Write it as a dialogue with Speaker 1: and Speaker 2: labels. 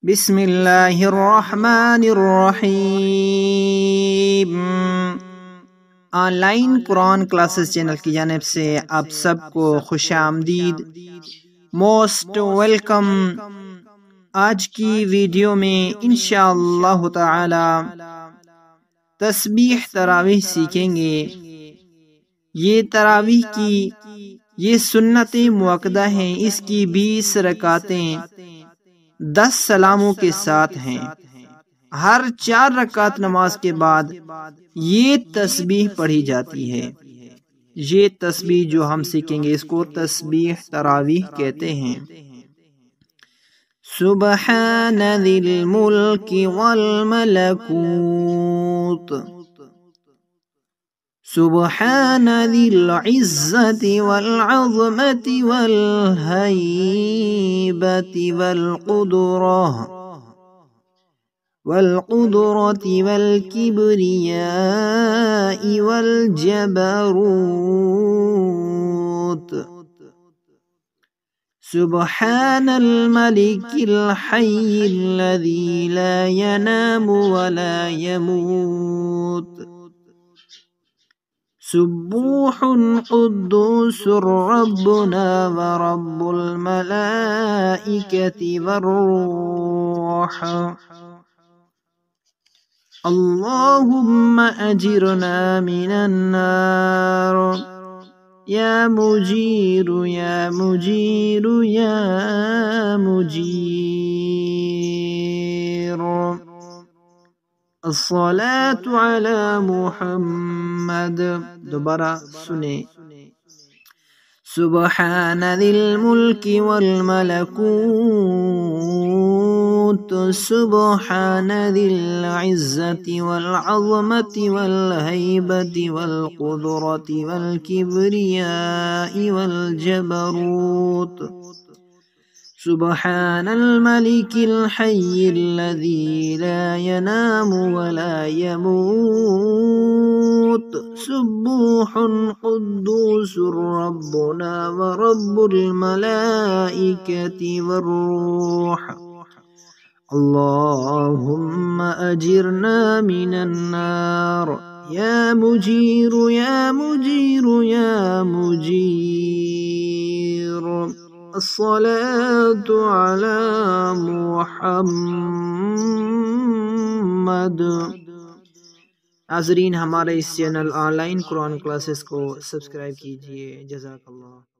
Speaker 1: बिस्मिल्लाहिर्रहमानिर्रहीम। Online Quran classes channel की जानिब से आप सबको खुशामदीद, मोस्ट वेलकम। आज की वीडियो में इंशाअल्लाह ताला तस्बीह तरावीह सीखेंगे। ये तरावीह की ये सुन्नत मुअक्कदा हैं। इसकी 20 रकातें 10 सलामों के साथ हैं। हर 4 रकात नमाज के बाद ये तस्बीह पढ़ी जाती है। ये तस्बीह जो हम सीखेंगे इसको तस्बीह तरावीह कहते हैं। सुबहान दिल मुल्क वल मलकूत, सुबहान दिल इज़्ज़ति वल अज़मति वल हैबति वल कुदरति वल किब्रियाइ वल जबरूत। सुब्हानल मलिकिल हय्यिल लज़ी ला यनामु व ला यमूत, सुब्बूहुन कुद्दूसुर रब्बुना व रब्बुल मलाइकति वर्रूह। अल्लाहुम्मा अजिरना मिनन नार, या मुजीरु या मुजीरु या मुजीर। अस्सलातु अला मुहम्मद। दोबारा सुने। सुब्हान दिल मुल्क वल मलकूत, सुब्हान दिल इज़्ज़ति वल अज़मति वल हैबति वल कुदरति वल किब्रियाइ वल जबरूत। सुब्हानल मलिकिल हय्यिल लज़ी ला यनामु व ला यमूत, सुब्बूहुन कुद्दूसुर रब्बुना व रब्बुल मलाइकति वर्रूह। अल्लाहुम्मा अजिरना मिनन नार, या मुजीरु या मुजीरु या मुजीर। अस्सलातु अला मुहम्मद। नाज़रीन, हमारे इस चैनल ऑनलाइन कुरान क्लासेस को सब्सक्राइब कीजिए। जज़ाकल्लाह।